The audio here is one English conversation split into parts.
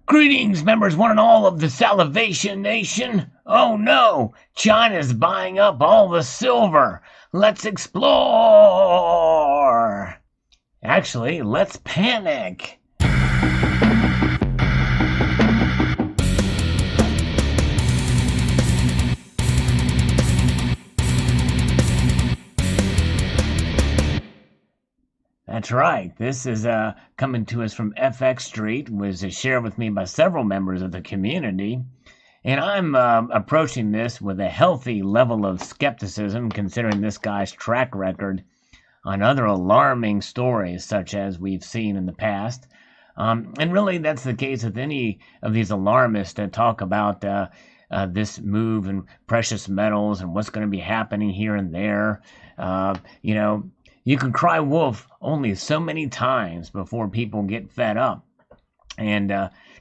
Greetings, members one and all of the Salivation Nation. Oh no, China's buying up all the silver. Let's explore. Actually, let's panic. That's right. This is coming to us from FX Street, was shared with me by several members of the community. And I'm approaching this with a healthy level of skepticism, considering this guy's track record on other alarming stories, such as we've seen in the past. And really, that's the case with any of these alarmists that talk about this move in precious metals and what's going to be happening here and there. You know, you can cry wolf only so many times before people get fed up. And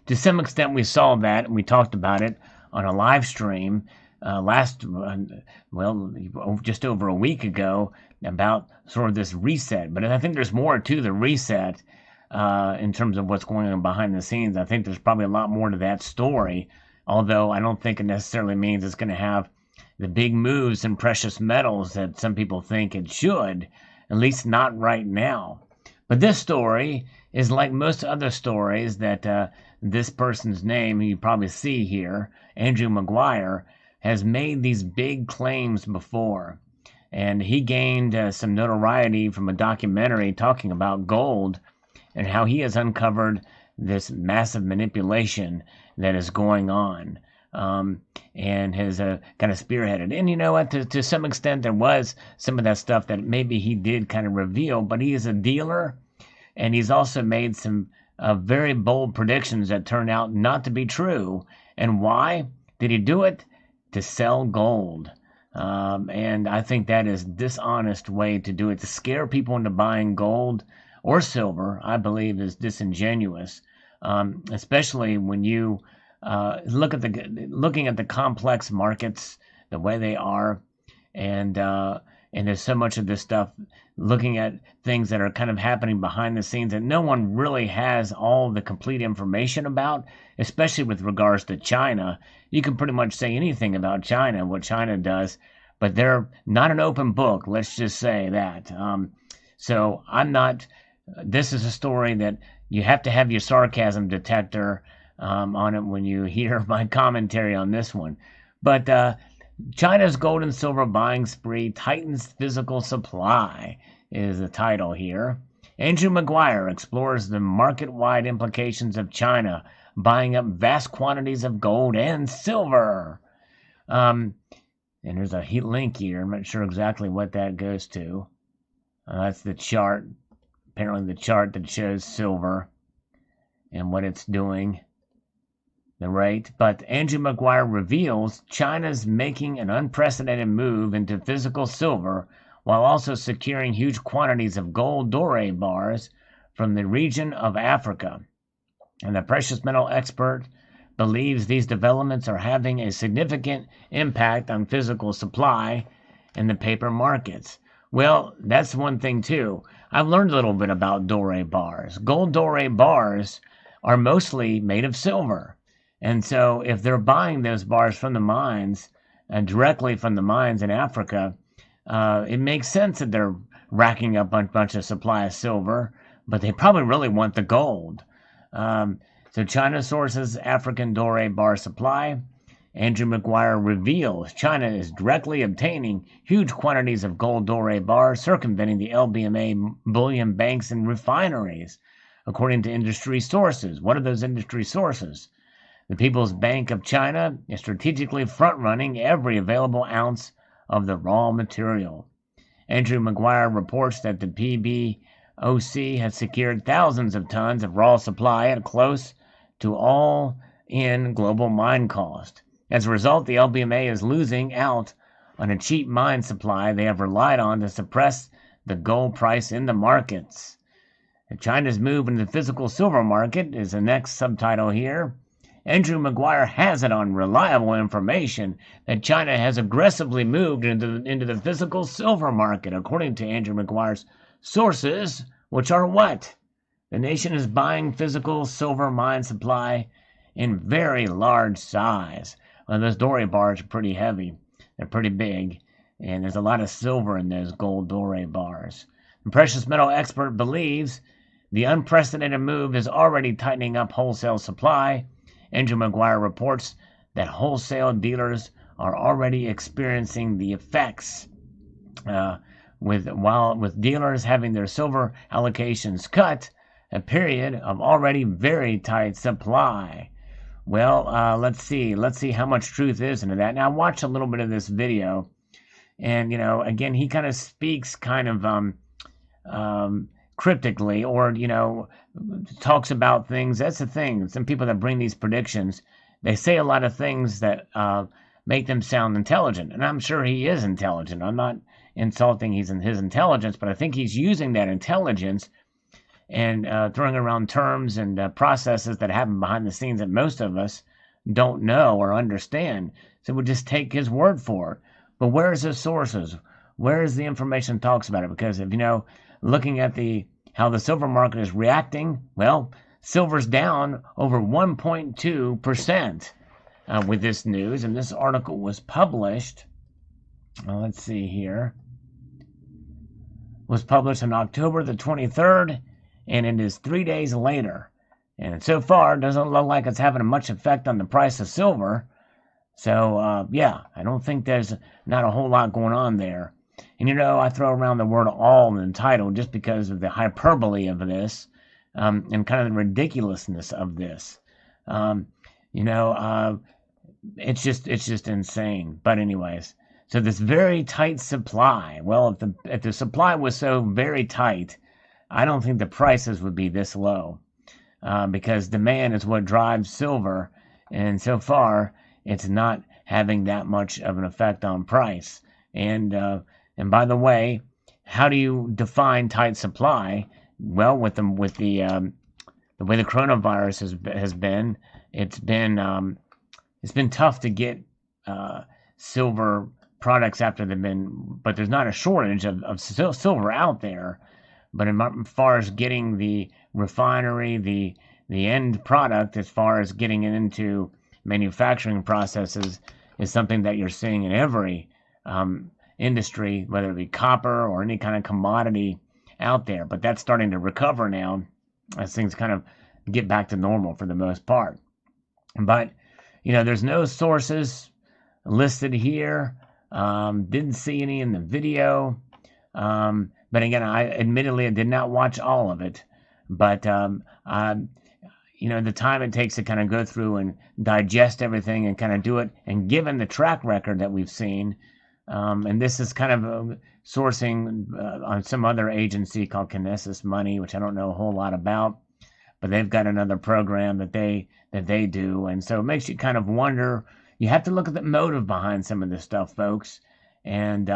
to some extent, we saw that, and we talked about it on a live stream just over a week ago about sort of this reset. But I think there's more to the reset in terms of what's going on behind the scenes. I think there's probably a lot more to that story, although I don't think it necessarily means it's going to have the big moves in precious metals that some people think it should, at least not right now. But this story is like most other stories that this person's name, who you probably see here, Andrew Maguire, has made these big claims before. And he gained some notoriety from a documentary talking about gold and how he has uncovered this massive manipulation that is going on. And has kind of spearheaded. And you know what? To some extent, there was some of that stuff that maybe he did kind of reveal, but he is a dealer, and he's also made some very bold predictions that turned out not to be true. And why did he do it? To sell gold. And I think that is dishonest way to do it. To scare people into buying gold or silver, I believe, is disingenuous, especially when you looking at the complex markets, the way they are, and there's so much of this stuff, looking at things that are kind of happening behind the scenes that no one really has all the complete information about, especially with regards to China. You can pretty much say anything about China, what China does, but they're not an open book, let's just say that. So I'm not, this is a story that you have to have your sarcasm detector on it when you hear my commentary on this one. But China's gold and silver buying spree tightens physical supply is the title here. Andrew Maguire explores the market-wide implications of China buying up vast quantities of gold and silver. And there's a link here. I'm not sure exactly what that goes to. That's the chart. Apparently the chart that shows silver and what it's doing. The rate, but Andrew Maguire reveals China's making an unprecedented move into physical silver while also securing huge quantities of gold doré bars from the region of Africa. And the precious metal expert believes these developments are having a significant impact on physical supply in the paper markets. Well, that's one thing too. I've learned a little bit about doré bars. Gold doré bars are mostly made of silver. And so if they're buying those bars from the mines, directly from the mines in Africa, it makes sense that they're racking up a bunch of supply of silver, but they probably really want the gold. So China sources African doré bar supply. Andrew Maguire reveals China is directly obtaining huge quantities of gold doré bars, circumventing the LBMA bullion banks and refineries, according to industry sources. What are those industry sources? The People's Bank of China is strategically front-running every available ounce of the raw material. Andrew Maguire reports that the PBOC has secured thousands of tons of raw supply at close to all-in global mine cost. As a result, the LBMA is losing out on a cheap mine supply they have relied on to suppress the gold price in the markets. China's move into the physical silver market is the next subtitle here. Andrew Maguire has it on reliable information that China has aggressively moved into the physical silver market, according to Andrew Maguire's sources, which are what? The nation is buying physical silver mine supply in very large size. Well, those doré bars are pretty heavy. They're pretty big, and there's a lot of silver in those gold doré bars. The precious metal expert believes the unprecedented move is already tightening up wholesale supply. Andrew Maguire reports that wholesale dealers are already experiencing the effects, with dealers having their silver allocations cut, a period of already very tight supply. Well, let's see how much truth is into that. Now, I watched a little bit of this video, and again, he kind of speaks kind of cryptically, or talks about things. That's the thing. Some people that bring these predictions, they say a lot of things that make them sound intelligent, and I'm sure he is intelligent. I'm not insulting his intelligence, but I think he's using that intelligence and throwing around terms and processes that happen behind the scenes that most of us don't know or understand. So we'll just take his word for it. But where's his sources? Where is the information that talks about it? Because if looking at how the silver market is reacting, well, silver's down over 1.2% with this news, and this article was published. Let's see here. Was published on October the 23rd, and it is 3 days later. And so far, it doesn't look like it's having much effect on the price of silver. So, yeah, I don't think there's not a whole lot going on there. And, I throw around the word all in the title just because of the hyperbole of this and kind of the ridiculousness of this. It's just insane. But anyways, so this very tight supply. Well, if the supply was so very tight, I don't think the prices would be this low because demand is what drives silver, and so far it's not having that much of an effect on price. And by the way, how do you define tight supply? Well, with the way the coronavirus has been, it's been tough to get silver products after they've been, but there's not a shortage of silver out there. But as far as getting the refinery, the end product, as far as getting it into manufacturing processes, is something that you're seeing in every industry, whether it be copper or any kind of commodity out there. But that's starting to recover now as things kind of get back to normal for the most part. But, there's no sources listed here. Didn't see any in the video. But again, I did not watch all of it. But, the time it takes to kind of go through and digest everything and kind of do it, and given the track record that we've seen, and this is kind of sourcing on some other agency called Kinesis Money, which I don't know a whole lot about, but they've got another program that they do. And so it makes you kind of wonder. You have to look at the motive behind some of this stuff, folks. And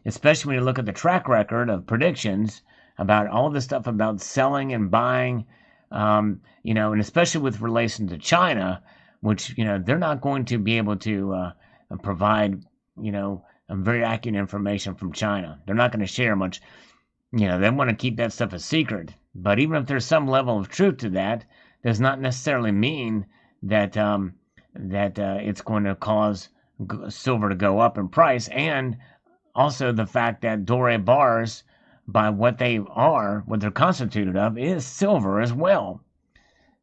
especially when you look at the track record of predictions about all this stuff about selling and buying, and especially with relation to China, which, they're not going to be able to provide, very accurate information from China. They're not going to share much. They want to keep that stuff a secret. But even if there's some level of truth to that, does not necessarily mean that it's going to cause silver to go up in price. And also the fact that doré bars, by what they're constituted of, is silver as well.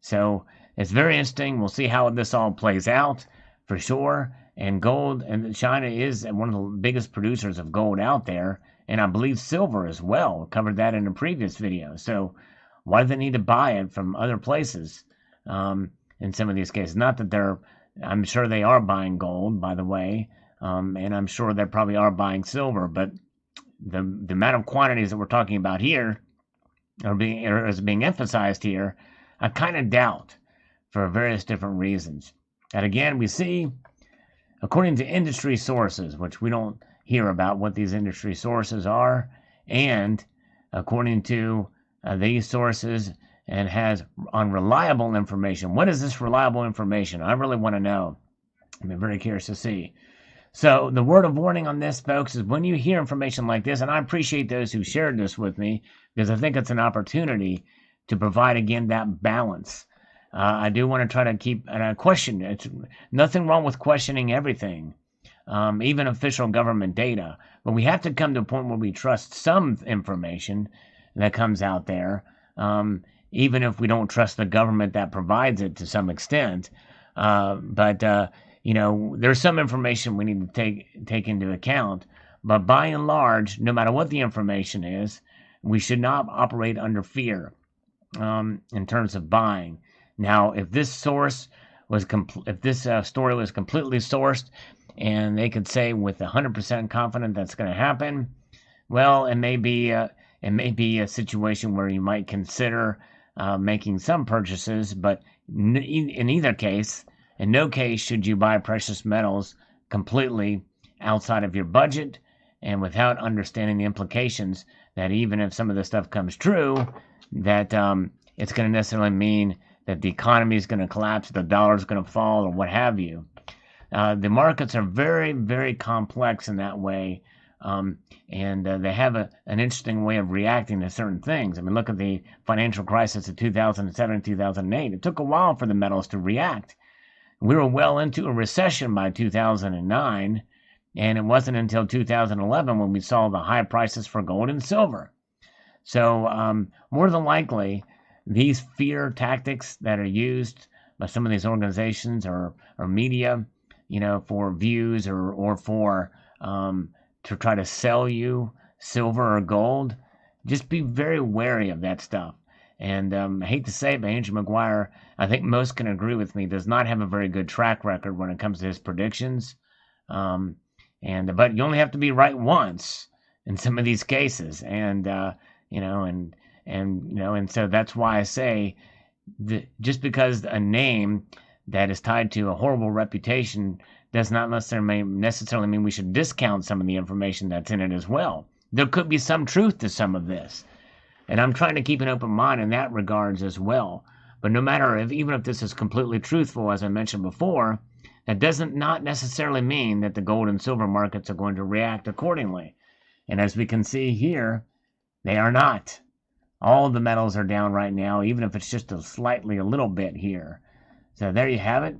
So it's very interesting. We'll see how this all plays out for sure. And gold, and China is one of the biggest producers of gold out there, and I believe silver as well. Covered that in a previous video. So why do they need to buy it from other places in some of these cases? Not that I'm sure they are buying gold, by the way, and I'm sure they probably are buying silver, but the amount of quantities that we're talking about here is being emphasized here, I kind of doubt, for various different reasons. And again, we see, according to industry sources, which we don't hear about what these industry sources are, and according to these sources, and has on reliable information. What is this reliable information? I really want to know. I'm very curious to see. So the word of warning on this, folks, is when you hear information like this, and I appreciate those who shared this with me, because I think it's an opportunity to provide, again, that balance. I do want to try to keep and I question. It's nothing wrong with questioning everything, even official government data. But we have to come to a point where we trust some information that comes out there, even if we don't trust the government that provides it to some extent. But there's some information we need to take into account. But by and large, no matter what the information is, we should not operate under fear in terms of buying. Now, if this source was if this story was completely sourced, and they could say with 100% confidence that's going to happen, well, it may be a situation where you might consider making some purchases, but in either case, in no case should you buy precious metals completely outside of your budget and without understanding the implications that even if some of this stuff comes true, that it's going to necessarily mean that the economy is going to collapse, the dollar is going to fall, or what have you. The markets are very, very complex in that way, and they have an interesting way of reacting to certain things. I mean, look at the financial crisis of 2007 and 2008. It took a while for the metals to react. We were well into a recession by 2009, and it wasn't until 2011 when we saw the high prices for gold and silver. So more than likely, these fear tactics that are used by some of these organizations or media, for views or for to try to sell you silver or gold, just be very wary of that stuff. And I hate to say it, but Andrew Maguire, I think most can agree with me, does not have a very good track record when it comes to his predictions. But you only have to be right once in some of these cases, and so that's why I say that just because a name that is tied to a horrible reputation does not necessarily mean we should discount some of the information that's in it as well. There could be some truth to some of this, and I'm trying to keep an open mind in that regards as well. But no matter even if this is completely truthful, as I mentioned before, that doesn't not necessarily mean that the gold and silver markets are going to react accordingly. And as we can see here, they are not. All of the metals are down right now, even if it's just a little bit here. So there you have it.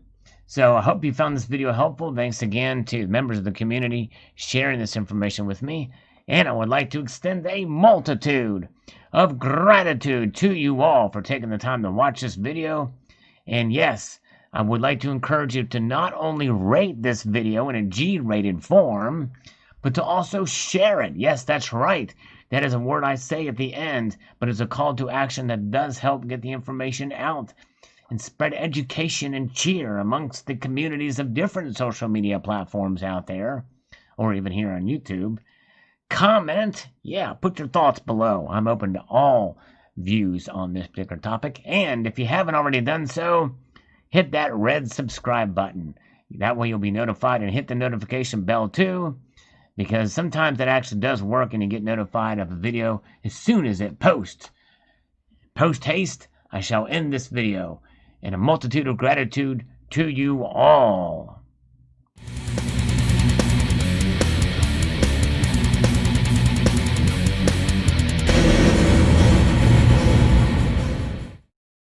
So I hope you found this video helpful. Thanks again to members of the community sharing this information with me. And I would like to extend a multitude of gratitude to you all for taking the time to watch this video. And yes, I would like to encourage you to not only rate this video in a G-rated form, but to also share it. Yes, that's right. That is a word I say at the end, but it's a call to action that does help get the information out and spread education and cheer amongst the communities of different social media platforms out there, or even here on YouTube. Comment, put your thoughts below. I'm open to all views on this particular topic. And if you haven't already done so, hit that red subscribe button. That way you'll be notified, and hit the notification bell too, because sometimes that actually does work and you get notified of a video as soon as it posts. Post haste, I shall end this video in a multitude of gratitude to you all.